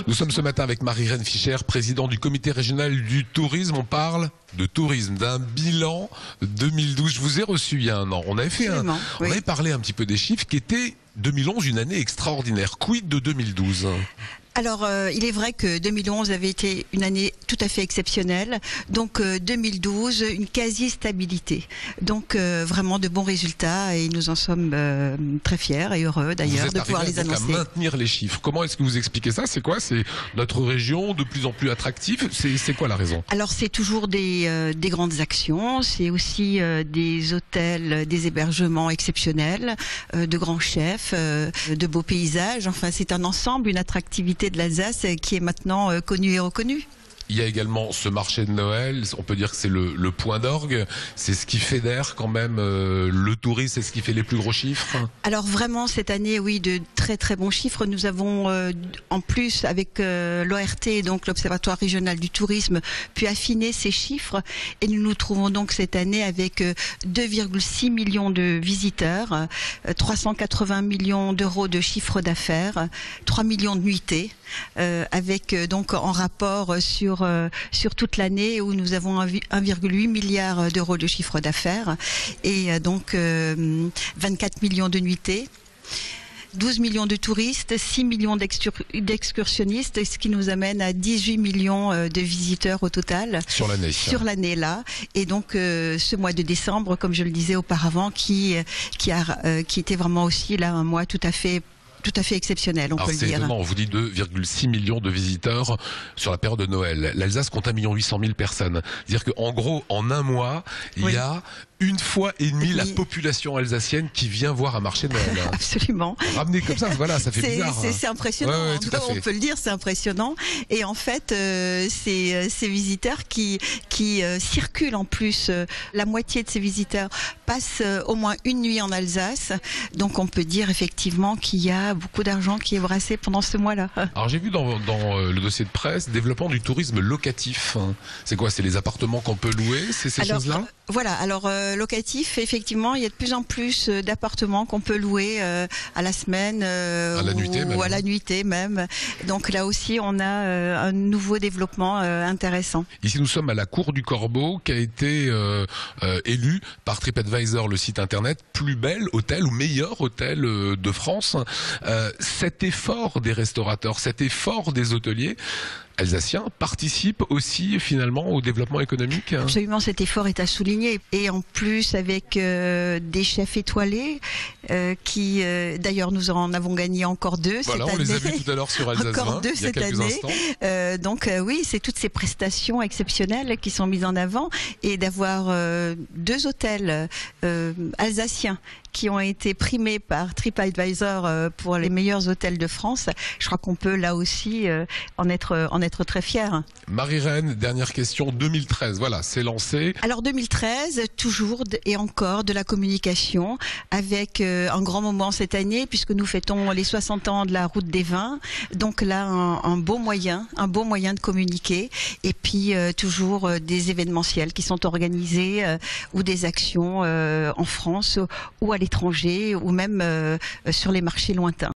Nous sommes ce matin avec Marie-Reine Fischer, présidente du comité régional du tourisme. On parle de tourisme, d'un bilan 2012. Je vous ai reçu il y a un an. On avait fait on avait parlé un petit peu des chiffres qui étaient 2011 une année extraordinaire. Quid de 2012? Alors, il est vrai que 2011 avait été une année tout à fait exceptionnelle. Donc, 2012, une quasi-stabilité. Donc, vraiment de bons résultats et nous en sommes très fiers et heureux d'ailleurs de pouvoir les annoncer. À maintenir les chiffres. Comment est-ce que vous expliquez ça? C'est quoi? C'est notre région de plus en plus attractive? C'est quoi la raison? Alors, c'est toujours des grandes actions. C'est aussi des hôtels, des hébergements exceptionnels, de grands chefs, de beaux paysages. Enfin, c'est un ensemble, une attractivité de l'Alsace qui est maintenant connue et reconnue. Il y a également ce marché de Noël, on peut dire que c'est le point d'orgue, c'est ce qui fédère quand même le tourisme, c'est ce qui fait les plus gros chiffres. Alors vraiment cette année, oui, de très très bons chiffres. Nous avons en plus avec l'ORT, donc l'Observatoire régional du tourisme, pu affiner ces chiffres et nous nous trouvons donc cette année avec 2,6 millions de visiteurs, 380 millions d'euros de chiffre d'affaires, 3 millions de nuitées, avec donc en rapport sur toute l'année où nous avons 1,8 milliard d'euros de chiffre d'affaires et donc 24 millions de nuitées. 12 millions de touristes, 6 millions d'excursionnistes, ce qui nous amène à 18 millions de visiteurs au total. Sur l'année. Sur l'année là. Et donc ce mois de décembre, comme je le disais auparavant, qui était vraiment aussi là un mois tout à fait exceptionnel, on peut le dire. Étonnant, on vous dit 2,6 millions de visiteurs sur la période de Noël. L'Alsace compte 1,8 million de personnes. C'est-à-dire qu'en gros, en un mois, il y a 1,5 fois la population alsacienne qui vient voir un marché de Noël. Absolument. Ramené comme ça, voilà, ça fait bizarre. C'est impressionnant. Ouais, tout à fait. On peut le dire, c'est impressionnant. Et en fait, ces visiteurs qui circulent en plus, la moitié de ces visiteurs passent au moins une nuit en Alsace. Donc on peut dire effectivement qu'il y a beaucoup d'argent qui est brassé pendant ce mois-là. Alors j'ai vu dans le dossier de presse, développement du tourisme locatif. C'est quoi? C'est les appartements qu'on peut louer? C'est ces choses-là? Voilà, alors locatif, effectivement, il y a de plus en plus d'appartements qu'on peut louer à la semaine à la nuitée même. Ou à la nuitée même. Donc là aussi, on a un nouveau développement intéressant. Ici, nous sommes à la Cour du Corbeau, qui a été élue par TripAdvisor, le site internet, plus bel hôtel ou meilleur hôtel de France. Cet effort des restaurateurs, cet effort des hôteliers alsaciens participe aussi finalement au développement économique. Absolument, cet effort est à souligner. Et en plus avec des chefs étoilés qui, d'ailleurs, nous en avons gagné encore 2 cette année. Voilà, on les a vus tout à l'heure sur Alsace 20, encore 2 cette année. Donc oui, c'est toutes ces prestations exceptionnelles qui sont mises en avant et d'avoir 2 hôtels alsaciens qui ont été primés par TripAdvisor pour les meilleurs hôtels de France. Je crois qu'on peut là aussi en être très fiers. Marie-Reine, dernière question, 2013, voilà, c'est lancé. Alors 2013, toujours et encore de la communication avec un grand moment cette année puisque nous fêtons les 60 ans de la route des vins. Donc là, un beau moyen de communiquer et puis toujours des événementiels qui sont organisés ou des actions en France ou à l'étranger ou même sur les marchés lointains.